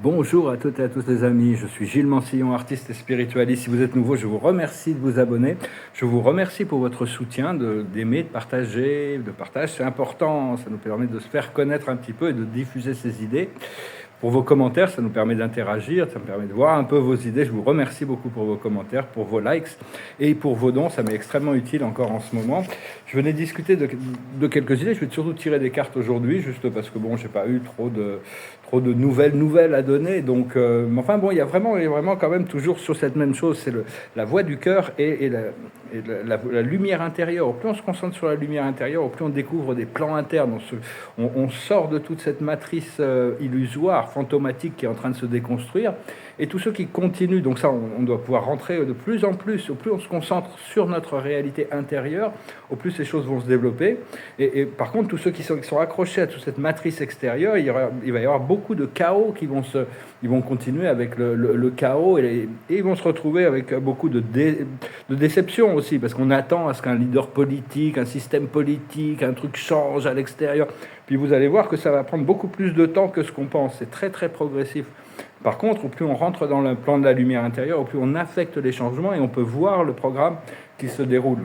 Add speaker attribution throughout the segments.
Speaker 1: Bonjour à toutes et à tous les amis, je suis Gilles Mansillon, artiste et spiritualiste. Si vous êtes nouveau, je vous remercie de vous abonner. Je vous remercie pour votre soutien, d'aimer, de partager, de partage. C'est important, ça nous permet de se faire connaître un petit peu et de diffuser ses idées. Pour vos commentaires, ça nous permet d'interagir, ça me permet de voir un peu vos idées. Je vous remercie beaucoup pour vos commentaires, pour vos likes et pour vos dons. Ça m'est extrêmement utile encore en ce moment. Je venais discuter de quelques idées. Je vais surtout tirer des cartes aujourd'hui, juste parce que bon, j'ai pas eu trop de nouvelles à donner. Donc, enfin bon, il y a vraiment quand même toujours sur cette même chose. C'est la voix du cœur et la lumière intérieure. Au plus on se concentre sur la lumière intérieure, au plus on découvre des plans internes. On sort de toute cette matrice illusoire, fantomatique qui est en train de se déconstruire. Et tous ceux qui continuent, donc ça, on doit pouvoir rentrer de plus en plus, au plus on se concentre sur notre réalité intérieure, au plus ces choses vont se développer. Et par contre, tous ceux qui sont accrochés à toute cette matrice extérieure, il va y avoir beaucoup de chaos ils vont continuer avec le chaos et ils vont se retrouver avec beaucoup de déception aussi, parce qu'on attend à ce qu'un leader politique, un système politique, un truc change à l'extérieur. Puis vous allez voir que ça va prendre beaucoup plus de temps que ce qu'on pense. C'est très très progressif. Par contre, au plus on rentre dans le plan de la lumière intérieure, au plus on affecte les changements et on peut voir le programme qui se déroule.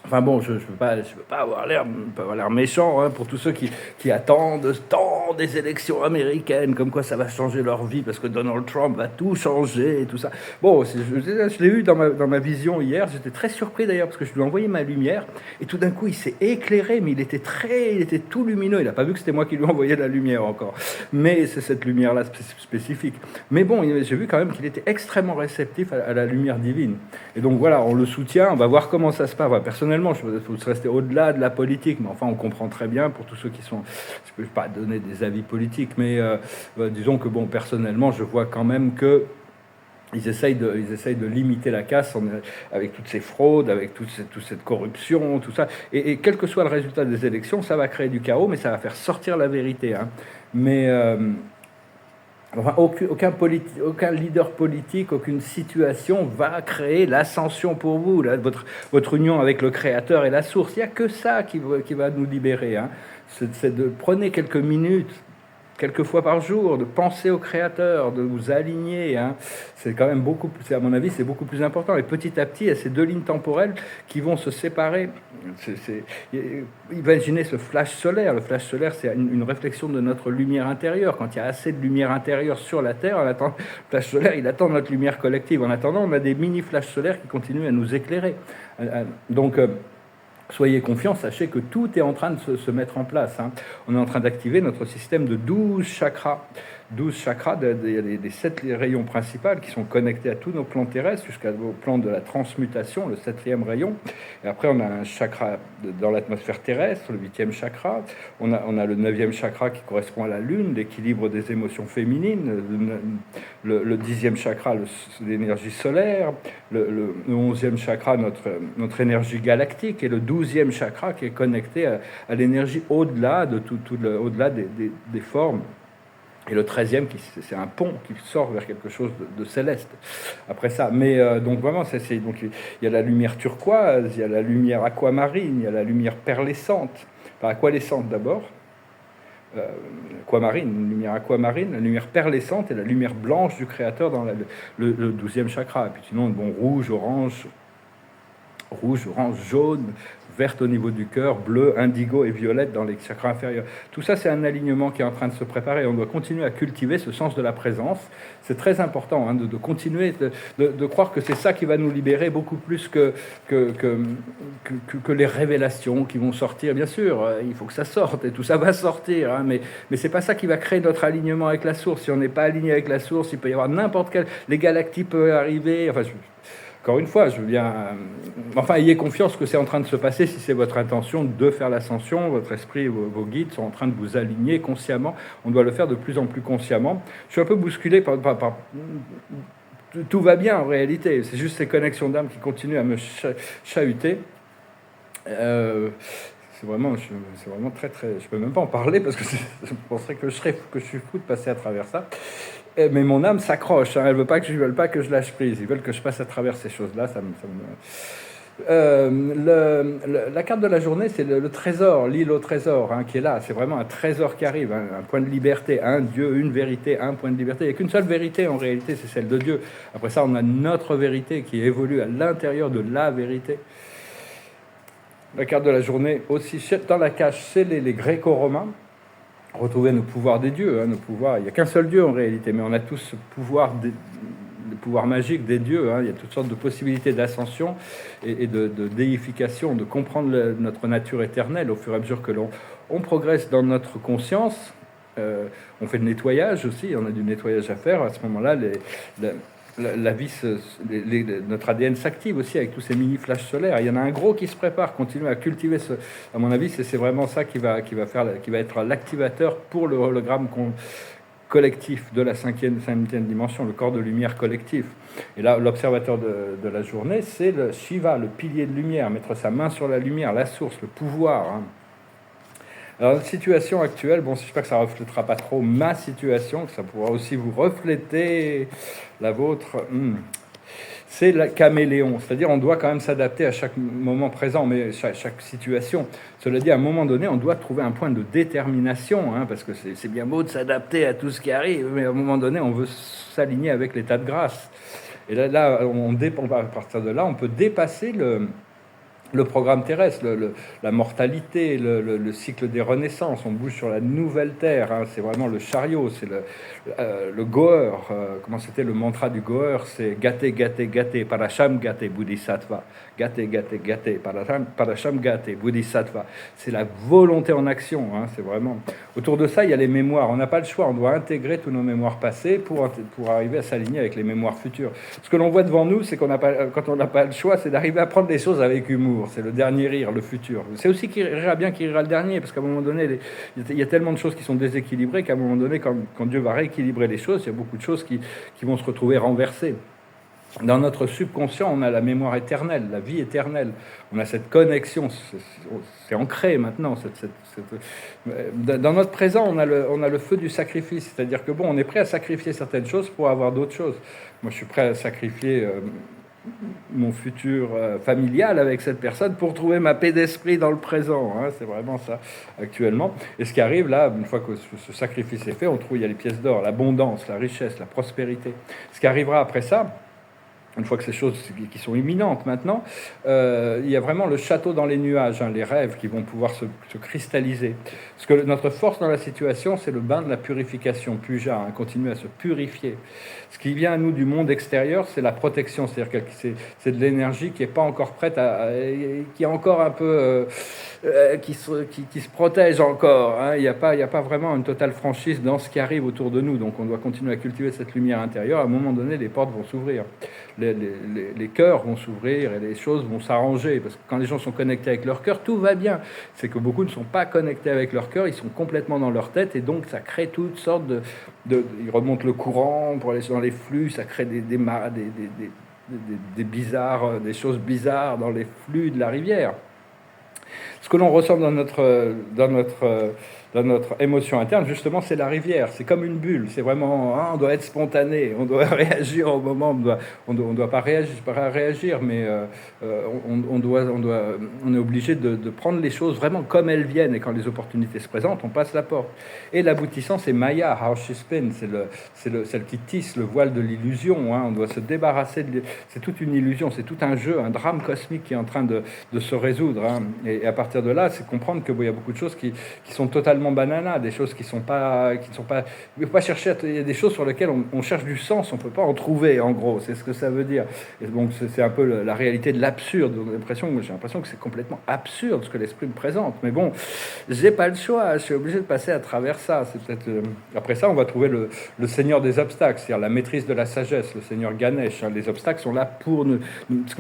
Speaker 1: Enfin bon, je ne veux pas avoir l'air méchant hein, pour tous ceux qui attendent tant des élections américaines, comme quoi ça va changer leur vie parce que Donald Trump va tout changer et tout ça. Bon, je l'ai eu dans ma vision hier, j'étais très surpris d'ailleurs parce que je lui ai envoyé ma lumière et tout d'un coup il s'est éclairé, mais il était tout lumineux. Il n'a pas vu que c'était moi qui lui envoyais la lumière encore. Mais c'est cette lumière-là spécifique. Mais bon, j'ai vu quand même qu'il était extrêmement réceptif à la lumière divine. Et donc voilà, on le soutient, on va voir comment ça se passe. Voilà, personnellement, il faut se rester au-delà de la politique, mais enfin, on comprend très bien pour tous ceux qui sont... Je ne peux pas donner des avis politiques, mais disons que, bon, personnellement, je vois quand même que ils essayent de limiter la casse avec toutes ces fraudes, avec toute cette corruption, tout ça. Et quel que soit le résultat des élections, ça va créer du chaos, mais ça va faire sortir la vérité. Hein. Mais... Enfin, aucun leader politique, aucune situation va créer l'ascension pour vous, là, votre union avec le Créateur et la source. Il n'y a que ça qui va nous libérer. Hein. C'est de prenez quelques minutes, quelques fois par jour, de penser au Créateur, de vous aligner. Hein. C'est quand même à mon avis, c'est beaucoup plus important. Et petit à petit, il y a ces deux lignes temporelles qui vont se séparer. Imaginez ce flash solaire. Le flash solaire, c'est une réflexion de notre lumière intérieure. Quand il y a assez de lumière intérieure sur la Terre, le flash solaire, il attend notre lumière collective. En attendant, on a des mini-flashs solaires qui continuent à nous éclairer. Donc... soyez confiants, sachez que tout est en train de se mettre en place. Hein. On est en train d'activer notre système de 12 chakras. 12 chakras, il y a les 7 rayons principaux qui sont connectés à tous nos plans terrestres jusqu'au plan de la transmutation, le 7e rayon. Et après, on a un chakra dans l'atmosphère terrestre, le 8e chakra. On a le 9e chakra qui correspond à la lune, l'équilibre des émotions féminines. Le 10e chakra, l'énergie solaire. Le 11e chakra, notre énergie galactique. Et le 12e chakra qui est connecté à l'énergie au-delà au-delà des formes. Et le 13e, c'est un pont qui sort vers quelque chose de céleste. Après ça, mais donc vraiment, donc il y a la lumière turquoise, il y a la lumière aquamarine, il y a la lumière perlescente. Enfin, aqualescente d'abord, aquamarine, une lumière aquamarine, la lumière perlescente et la lumière blanche du Créateur dans le 12e chakra. Et puis sinon, bon, rouge, orange, jaune, verte au niveau du cœur, bleu, indigo et violette dans les chakras inférieurs. Tout ça, c'est un alignement qui est en train de se préparer. On doit continuer à cultiver ce sens de la présence. C'est très important hein, de continuer, de croire que c'est ça qui va nous libérer beaucoup plus que les révélations qui vont sortir. Bien sûr, il faut que ça sorte et tout ça va sortir, hein, mais c'est pas ça qui va créer notre alignement avec la source. Si on n'est pas aligné avec la source, il peut y avoir n'importe quel... Les galactiques peuvent arriver... Enfin, encore une fois, je veux bien... Enfin, ayez confiance que c'est en train de se passer si c'est votre intention de faire l'ascension. Votre esprit et vos guides sont en train de vous aligner consciemment. On doit le faire de plus en plus consciemment. Je suis un peu bousculé par tout va bien en réalité. C'est juste ces connexions d'âme qui continuent à me chahuter. C'est vraiment très, très... Je peux même pas en parler parce que je penserais que je suis fou de passer à travers ça. Mais mon âme s'accroche, hein. Elle veut pas que je lâche prise. Ils veulent que je passe à travers ces choses-là. La carte de la journée, c'est le trésor, l'île au trésor, hein, qui est là. C'est vraiment un trésor qui arrive, un point de liberté, un Dieu, une vérité, un point de liberté. Il n'y a qu'une seule vérité en réalité, c'est celle de Dieu. Après ça, on a notre vérité qui évolue à l'intérieur de la vérité. La carte de la journée, aussi dans la cage scellée, les Gréco-Romains retrouver nos pouvoirs des dieux, hein, nos pouvoirs. Il n'y a qu'un seul Dieu en réalité, mais on a tous ce pouvoir, le pouvoir magique des dieux. Hein. Il y a toutes sortes de possibilités d'ascension et de déification, de comprendre notre nature éternelle au fur et à mesure que on progresse dans notre conscience. On fait le nettoyage aussi, on a du nettoyage à faire. À ce moment-là, la vie, notre ADN s'active aussi avec tous ces mini flashs solaires. Il y en a un gros qui se prépare, continuer à cultiver ce. À mon avis, c'est vraiment ça qui va être l'activateur pour le hologramme collectif de la cinquième dimension, le corps de lumière collectif. Et là, l'observateur de la journée, c'est le Shiva, le pilier de lumière, mettre sa main sur la lumière, la source, le pouvoir. Hein. Alors, la situation actuelle, bon, j'espère que ça ne reflètera pas trop ma situation, que ça pourra aussi vous refléter la vôtre. C'est le caméléon, c'est-à-dire on doit quand même s'adapter à chaque moment présent, mais chaque situation. Cela dit, à un moment donné, on doit trouver un point de détermination, hein, parce que c'est bien beau de s'adapter à tout ce qui arrive, mais à un moment donné, on veut s'aligner avec l'état de grâce. Et là à partir de là, on peut dépasser le programme terrestre, la mortalité, le cycle des renaissances. On bouge sur la nouvelle terre, hein, c'est vraiment le chariot, c'est le goer. Comment c'était le mantra du goer? C'est gate, gate, gate, parasham gate, bodhisattva. Gate, gate, gate, parasham gate, bodhisattva. C'est la volonté en action, hein, c'est vraiment. Autour de ça, il y a les mémoires. On n'a pas le choix, on doit intégrer tous nos mémoires passées pour arriver à s'aligner avec les mémoires futures. Ce que l'on voit devant nous, c'est quand on n'a pas le choix, c'est d'arriver à prendre les choses avec humour. C'est le dernier rire, le futur. C'est aussi qui rira bien qui rira le dernier, parce qu'à un moment donné, il y a tellement de choses qui sont déséquilibrées qu'à un moment donné, quand Dieu va rééquilibrer les choses, il y a beaucoup de choses qui vont se retrouver renversées. Dans notre subconscient, on a la mémoire éternelle, la vie éternelle. On a cette connexion, c'est ancré maintenant. Dans notre présent, on a le feu du sacrifice. C'est-à-dire que bon, on est prêt à sacrifier certaines choses pour avoir d'autres choses. Moi, je suis prêt à sacrifier mon futur familial avec cette personne pour trouver ma paix d'esprit dans le présent. Hein, c'est vraiment ça actuellement. Et ce qui arrive là, une fois que ce sacrifice est fait, on trouve il y a les pièces d'or, l'abondance, la richesse, la prospérité. Ce qui arrivera après ça, une fois que ces choses qui sont imminentes maintenant, il y a vraiment le château dans les nuages, hein, les rêves qui vont pouvoir se cristalliser. Parce que notre force dans la situation, c'est le bain de la purification, puja, hein, continuer à se purifier. Ce qui vient à nous du monde extérieur, c'est la protection, c'est-à-dire que c'est de l'énergie qui n'est pas encore prête, qui est encore un peu... qui se protège encore. Hein. Il n'y a pas vraiment une totale franchise dans ce qui arrive autour de nous. Donc on doit continuer à cultiver cette lumière intérieure. À un moment donné, les portes vont s'ouvrir. Les cœurs vont s'ouvrir et les choses vont s'arranger. Parce que quand les gens sont connectés avec leur cœur, tout va bien. C'est que beaucoup ne sont pas connectés avec leur cœur, ils sont complètement dans leur tête et donc ça crée toutes sortes ils remontent le courant pour aller dans les flux, ça crée des bizarres, des choses bizarres dans les flux de la rivière. Ce que l'on ressent dans notre émotion interne, justement, c'est la rivière. C'est comme une bulle. C'est vraiment, hein, on doit être spontané, on doit réagir au moment. On doit pas réagir, mais on est obligé de prendre les choses vraiment comme elles viennent. Et quand les opportunités se présentent, on passe la porte. Et l'aboutissant, c'est Maya, Haushispin, celle qui tisse le voile de l'illusion. Hein. On doit se débarrasser c'est toute une illusion, c'est tout un jeu, un drame cosmique qui est en train de se résoudre. Hein. Et à partir de là, c'est comprendre qu'il y a beaucoup de choses qui sont totalement banana, des choses qui sont pas, il ne faut pas chercher. Il y a des choses sur lesquelles on cherche du sens, on peut pas en trouver. En gros, c'est ce que ça veut dire. Et donc c'est un peu la réalité de l'absurde. J'ai l'impression que c'est complètement absurde ce que l'esprit me présente. Mais bon, j'ai pas le choix. Je suis obligé de passer à travers ça. C'est peut-être après ça, on va trouver le Seigneur des obstacles, c'est-à-dire la maîtrise de la sagesse, le Seigneur Ganesh. Hein. Les obstacles sont là pour nous. Parce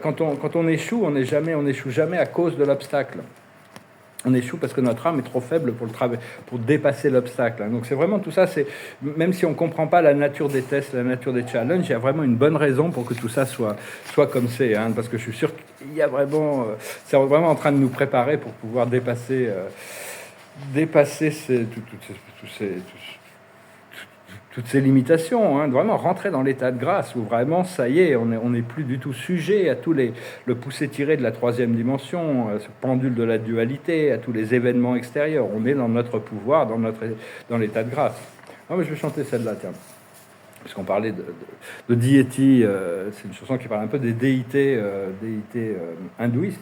Speaker 1: quand on échoue, on n'échoue jamais à cause de l'obstacle. On échoue parce que notre âme est trop faible pour dépasser l'obstacle. Donc c'est vraiment tout ça, même si on ne comprend pas la nature des tests, la nature des challenges, il y a vraiment une bonne raison pour que tout ça soit comme c'est. Hein, parce que je suis sûr qu'il y a vraiment... c'est vraiment en train de nous préparer pour pouvoir dépasser toutes ces limitations, vraiment rentrer dans l'état de grâce où vraiment, ça y est, on n'est plus du tout sujet à le poussé-tiré de la troisième dimension, ce pendule de la dualité, à tous les événements extérieurs. On est dans notre pouvoir, dans l'état de grâce. Non, mais je vais chanter celle-là, tiens. Puisqu'on parlait de deity, c'est une chanson qui parle un peu des déités hindouistes.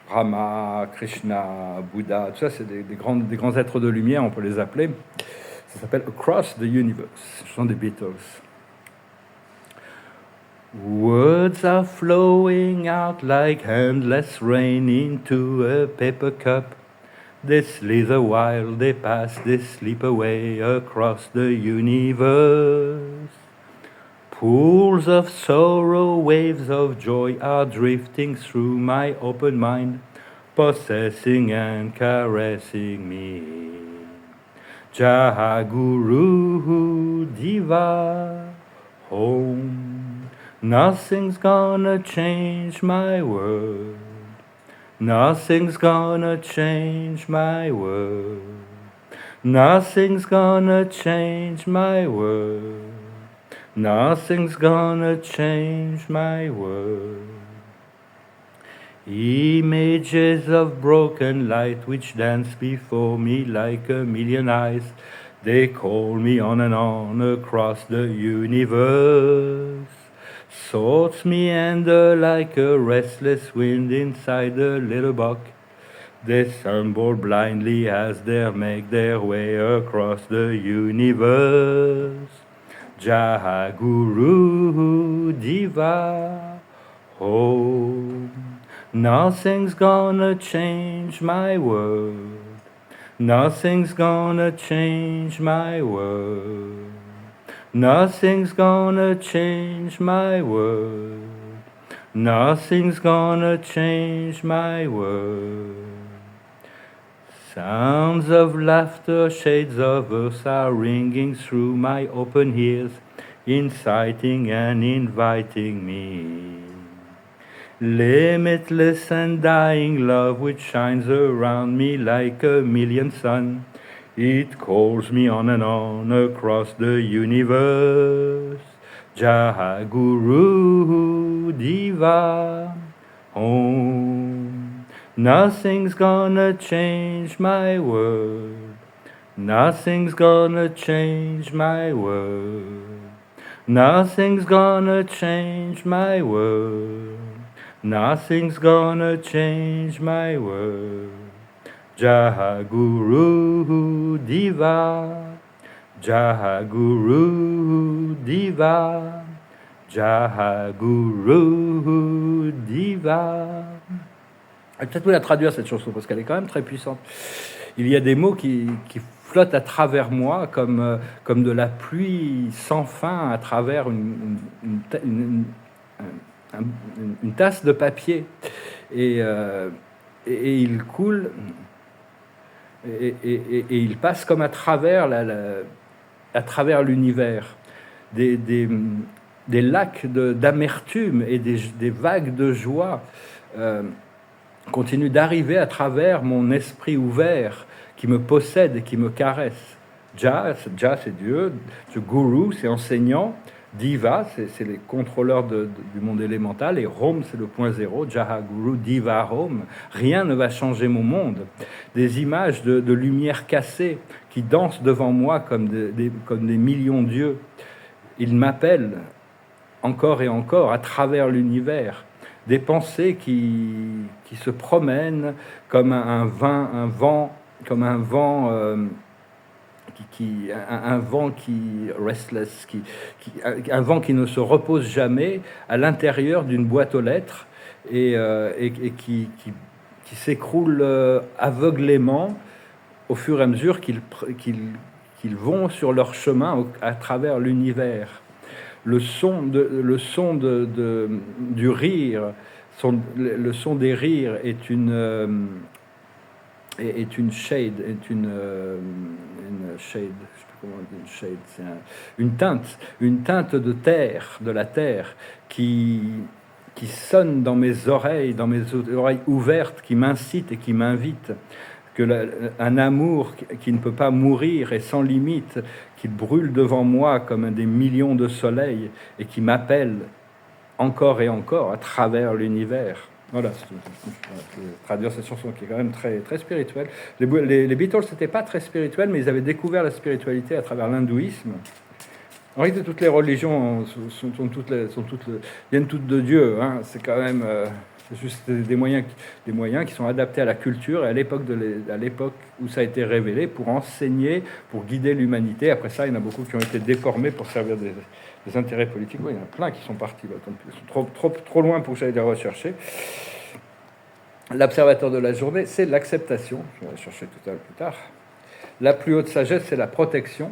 Speaker 1: Rama, Krishna, Bouddha, tout ça, c'est des grands êtres de lumière, on peut les appeler. Ça s'appelle Across the Universe. Ce sont des Beatles. Words are flowing out like endless rain into a paper cup. They slither while they pass, they slip away across the universe. Pools of sorrow, waves of joy are drifting through my open mind, possessing and caressing me. Jahaguru Diva Home. Nothing's gonna change my world. Nothing's gonna change my world. Nothing's gonna change my world. Nothing's gonna change my world. Images of broken light which dance before me like a million eyes. They call me on and on across the universe. Thoughts meander like a restless wind inside a little box. They stumble blindly as they make their way across the universe. Jahaguru Diva Home. Nothing's gonna change my world. Nothing's gonna change my world. Nothing's gonna change my world. Nothing's gonna change my world. Sounds of laughter, shades of earth are ringing through my open ears, inciting and inviting me. Limitless and dying love which shines around me like a million suns. It calls me on and on across the universe. Jahaguru Diva Home. Nothing's gonna change my world. Nothing's gonna change my world. Nothing's gonna change my world. Nothing's gonna change my world. Jahaguru Diva, Jahaguru Diva, Jahaguru Diva. Peut-être vous la traduire cette chanson parce qu'elle est quand même très puissante. Il y a des mots qui flottent à travers moi comme de la pluie sans fin à travers une tasse de papier et il coule et il passe comme à travers l'univers des lacs d'amertume et des vagues de joie continuent d'arriver à travers mon esprit ouvert qui me possède et qui me caresse. Jah, c'est Dieu, Guru, c'est enseignant, Diva, c'est les contrôleurs du monde élémental, et Home, c'est le point zéro, Jahaguru, Diva Home. Rien ne va changer mon monde. Des images de lumière cassée qui dansent devant moi comme des millions d'yeux. Ils m'appellent encore et encore à travers l'univers. Des pensées qui se promènent comme un vent restless, un vent qui ne se repose jamais à l'intérieur d'une boîte aux lettres et qui s'écroule aveuglément au fur et à mesure qu'ils vont sur leur chemin à travers l'univers. Le son du rire, le son des rires est une shade, c'est une teinte de la terre qui sonne dans mes oreilles ouvertes, qui m'incite et qui m'invite, un amour qui ne peut pas mourir et sans limite, qu'il brûle devant moi comme un des millions de soleils et qui m'appelle encore et encore à travers l'univers. Voilà, je vais traduire cette chanson qui est quand même très, très spirituelle. Les Beatles, c'était pas très spirituel, mais ils avaient découvert la spiritualité à travers l'hindouisme. En réalité, toutes les religions viennent toutes de Dieu. Hein. C'est quand même c'est juste des moyens qui sont adaptés à la culture et à l'époque où ça a été révélé pour enseigner, pour guider l'humanité. Après ça, il y en a beaucoup qui ont été déformés pour servir des intérêts politiques. Oui, il y en a plein qui sont partis. Ils sont trop loin pour que j'aille les rechercher. L'observateur de la journée, c'est l'acceptation. Je vais la chercher tout à l'heure plus tard. La plus haute sagesse, c'est la protection.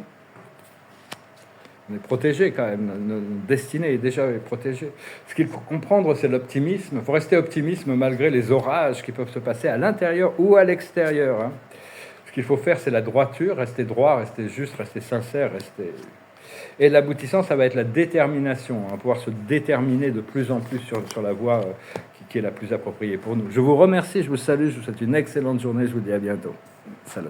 Speaker 1: On est protégé quand même, notre destinée est déjà protégée. Ce qu'il faut comprendre, c'est l'optimisme. Il faut rester optimiste malgré les orages qui peuvent se passer à l'intérieur ou à l'extérieur. Hein. Ce qu'il faut faire, c'est la droiture, rester droit, rester juste, rester sincère, rester... Et l'aboutissant, ça va être la détermination, hein, pouvoir se déterminer de plus en plus sur la voie qui est la plus appropriée pour nous. Je vous remercie, je vous salue, je vous souhaite une excellente journée, je vous dis à bientôt. Salut.